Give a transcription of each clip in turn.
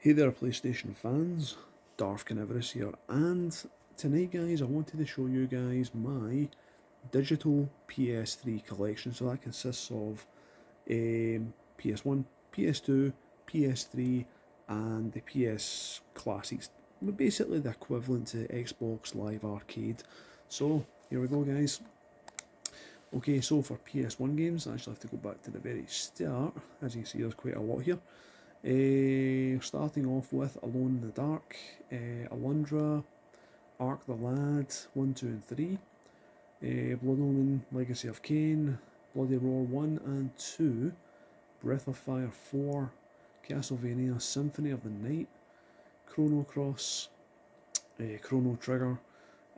Hey there PlayStation fans, Darth Karnivorus here, and tonight guys I wanted to show you guys my digital PS3 collection. So that consists of PS1, PS2, PS3 and the PS Classics, basically the equivalent to Xbox Live Arcade. So here we go guys. Okay, so for PS1 games, I actually have to go back to the very start. As you can see, there's quite a lot here. Starting off with Alone in the Dark, Alundra, Ark the Lad, 1, 2 and 3, Blood Omen, Legacy of Kain, Bloody Roar 1 and 2, Breath of Fire 4, Castlevania Symphony of the Night, Chrono Cross, Chrono Trigger,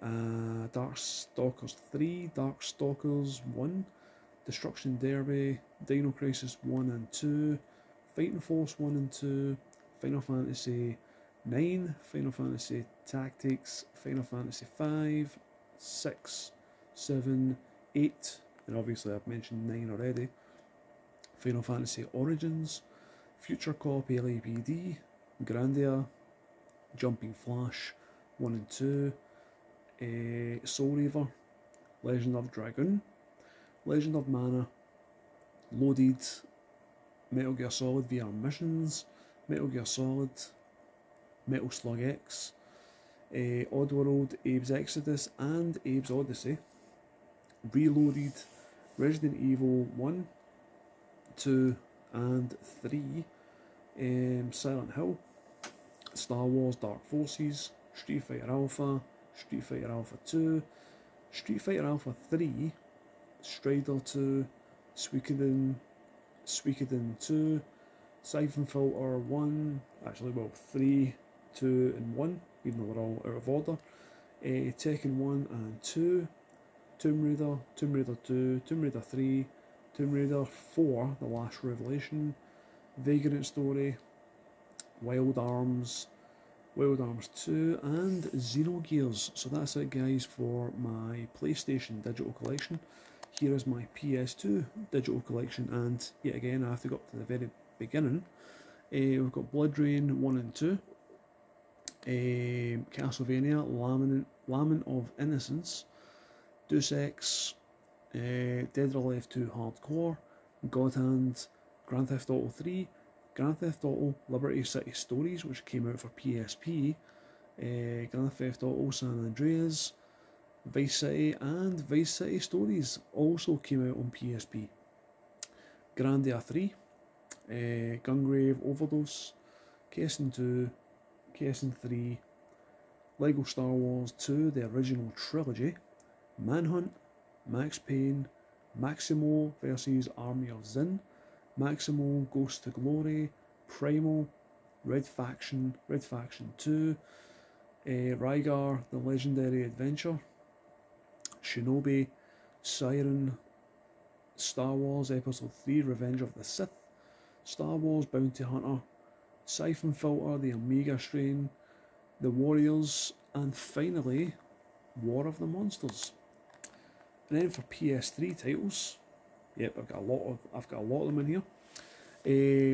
Darkstalkers 3, Darkstalkers 1, Destruction Derby, Dino Crisis 1 and 2, Fighting Force 1 and 2, Final Fantasy 9, Final Fantasy Tactics, Final Fantasy 5, 6, 7, 8, and obviously I've mentioned 9 already, Final Fantasy Origins, Future Cop LAPD, Grandia, Jumping Flash 1 and 2, Soul Reaver, Legend of Dragoon, Legend of Mana, Loaded, Metal Gear Solid VR Missions, Metal Gear Solid, Metal Slug X, Oddworld, Abe's Exodus and Abe's Odyssey, Reloaded, Resident Evil 1, 2 and 3, Silent Hill, Star Wars Dark Forces, Street Fighter Alpha, Street Fighter Alpha 2, Street Fighter Alpha 3, Strider 2, Suikoden 2, Siphon Filter 1, actually well 3, 2 and 1, even though they're all out of order, Tekken 1 and 2, Tomb Raider 2, Tomb Raider 3, Tomb Raider 4, The Last Revelation, Vagrant Story, Wild Arms 2 and Xenogears. So that's it guys for my PlayStation Digital Collection. Here is my PS2 Digital Collection, and yet again I have to go up to the very beginning. We've got Blood Rain 1 and 2, Castlevania, Lament of Innocence, Deus Ex, Dead or Alive 2 Hardcore, God Hand, Grand Theft Auto 3, Grand Theft Auto Liberty City Stories, which came out for PSP, Grand Theft Auto San Andreas, Vice City and Vice City Stories also came out on PSP. Grandia 3, Gungrave Overdose, Kessen 2, Kessen 3, Lego Star Wars 2, the original trilogy, Manhunt, Max Payne, Maximo vs Army of Zin, Maximo Ghost to Glory, Primal, Red Faction 2, Rygar, The Legendary Adventure, Shinobi, Siren, Star Wars Episode 3, Revenge of the Sith, Star Wars Bounty Hunter, Siphon Filter, The Omega Strain, The Warriors, and finally, War of the Monsters. And then for PS3 titles, yep, I've got a lot of them in here.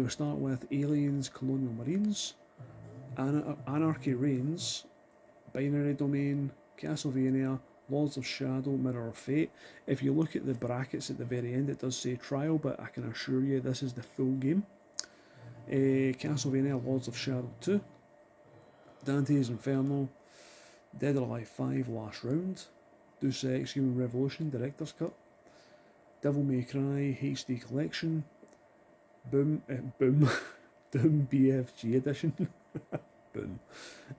We start with Aliens, Colonial Marines, Anarchy Reigns, Binary Domain, Castlevania, Lords of Shadow, Mirror of Fate. If you look at the brackets at the very end, it does say trial, but I can assure you this is the full game. Castlevania, Lords of Shadow 2, Dante's Inferno, Dead or Alive 5 Last Round, Deus Ex Human Revolution Director's Cut, Devil May Cry HD Collection, Doom BFG Edition, Boom,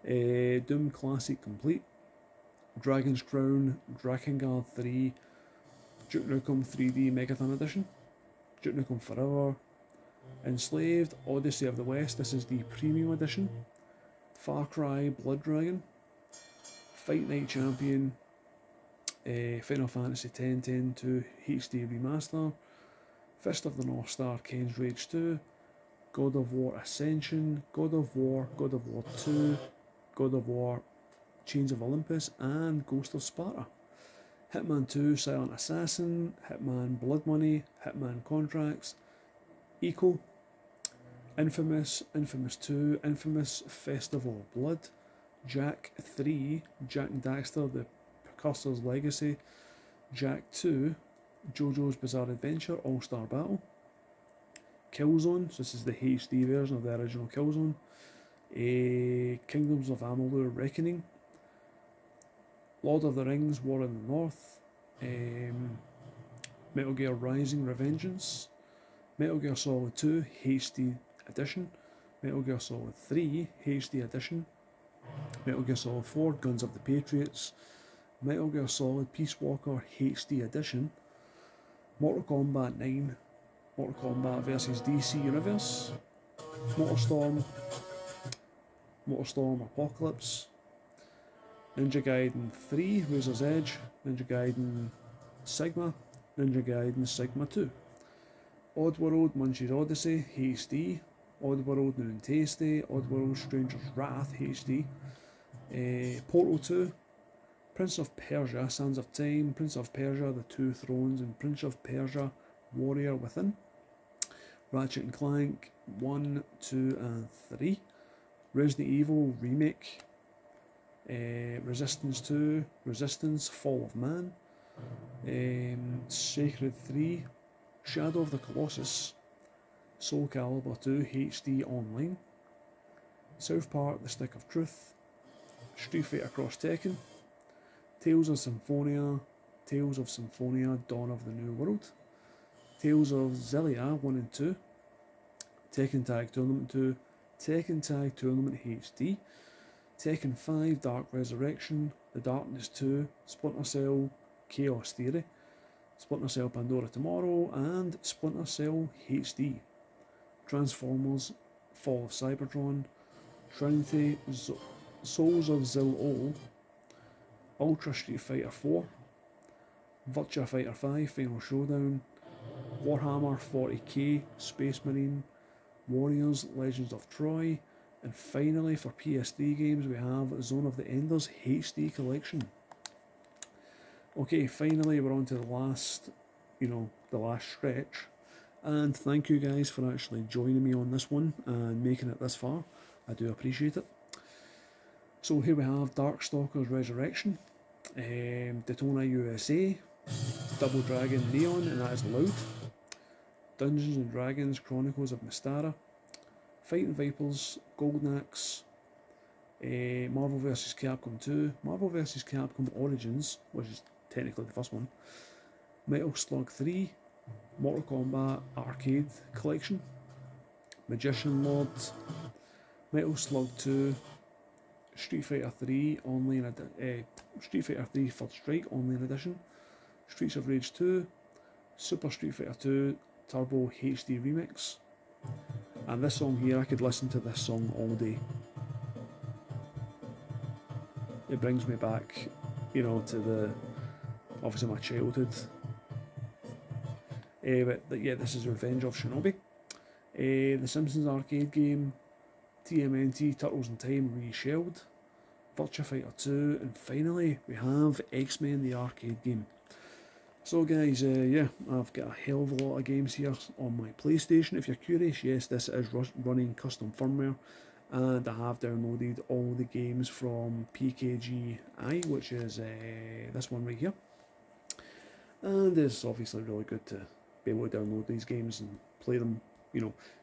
Doom Classic Complete, Dragon's Crown, Drakengard 3, Duke Nukem 3D Megaton Edition, Duke Nukem Forever, Enslaved, Odyssey of the West, this is the Premium Edition, Far Cry Blood Dragon, Fight Night Champion, Final Fantasy X-10-2 HD Remaster, Fist of the North Star Ken's Rage 2, God of War Ascension, God of War 2, God of War Chains of Olympus, and Ghost of Sparta. Hitman 2 Silent Assassin, Hitman Blood Money, Hitman Contracts, Eco, Infamous, Infamous 2, Infamous Festival of Blood, Jak 3, Jak and Daxter, The Precursor's Legacy, Jak 2, JoJo's Bizarre Adventure, All-Star Battle, Killzone, so this is the HD version of the original Killzone, Kingdoms of Amalur Reckoning, Lord of the Rings War in the North, Metal Gear Rising Revengeance, Metal Gear Solid 2 HD Edition, Metal Gear Solid 3 HD Edition, Metal Gear Solid 4 Guns of the Patriots, Metal Gear Solid Peace Walker HD Edition, Mortal Kombat 9, Mortal Kombat vs DC Universe, MotorStorm Apocalypse, Ninja Gaiden 3 Razor's Edge, Ninja Gaiden Sigma, Ninja Gaiden Sigma 2, Oddworld Munchie's Odyssey HD, Oddworld New and Tasty, Oddworld Stranger's Wrath HD, Portal 2, Prince of Persia Sands of Time, Prince of Persia The Two Thrones, and Prince of Persia Warrior Within, Ratchet and Clank 1, 2 and 3, Resident Evil Remake, Resistance 2, Resistance Fall of Man, Sacred 3, Shadow of the Colossus, Soul Calibur 2 HD Online, South Park The Stick of Truth, Street Fighter Cross Tekken, Tales of Symphonia Dawn of the New World, Tales of Xillia 1 and 2, Tekken Tag Tournament 2, Tekken Tag Tournament HD, Tekken 5 Dark Resurrection, The Darkness 2, Splinter Cell Chaos Theory, Splinter Cell Pandora Tomorrow, and Splinter Cell HD, Transformers Fall of Cybertron, Trinity Souls of Zil-O, Ultra Street Fighter 4, Virtua Fighter 5 Final Showdown, Warhammer 40k Space Marine, Warriors Legends of Troy, and finally for PS3 games we have Zone of the Enders HD Collection. Okay, finally we're on to the last, the last stretch, and thank you guys for actually joining me on this one and making it this far. I do appreciate it. So here we have Darkstalkers Resurrection, Daytona USA, Double Dragon Neon, and that is loud, Dungeons and Dragons Chronicles of Mystara, Fighting Vipers, Golden Axe, Marvel vs Capcom 2, Marvel vs Capcom Origins, which is technically the first one, Metal Slug 3, Mortal Kombat Arcade Collection, Magician Lord, Metal Slug 2, Street Fighter 3 Online Street Fighter 3 Third Strike Online Edition, Streets of Rage 2, Super Street Fighter 2 Turbo HD Remix, and this song here, I could listen to this song all day. It brings me back, to obviously my childhood. But yeah, this is Revenge of Shinobi, The Simpsons arcade game, TMNT Turtles in Time Reshelled, Virtua Fighter 2, and finally we have X-Men the arcade game. So guys, yeah, I've got a hell of a lot of games here on my PlayStation. If you're curious, yes, this is running custom firmware, and I have downloaded all the games from PKGI, which is this one right here. And it's obviously really good to be able to download these games and play them,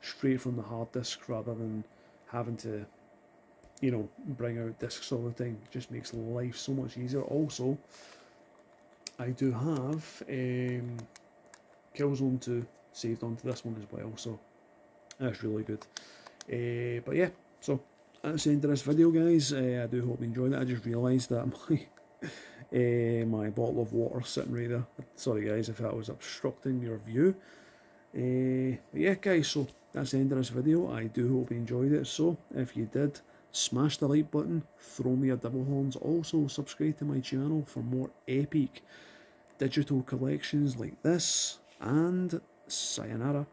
straight from the hard disk rather than having to, bring out discs all the time. It just makes life so much easier. Also, I do have Killzone 2 saved onto this one as well, so that's really good. But yeah, so that's the end of this video, guys. I do hope you enjoyed it. I just realised that my bottle of water sitting right there. Sorry guys if that was obstructing your view. But yeah guys, so that's the end of this video. I do hope you enjoyed it. So if you did, smash the like button, throw me a double horns. Also subscribe to my channel for more epic digital collections like this, and sayonara.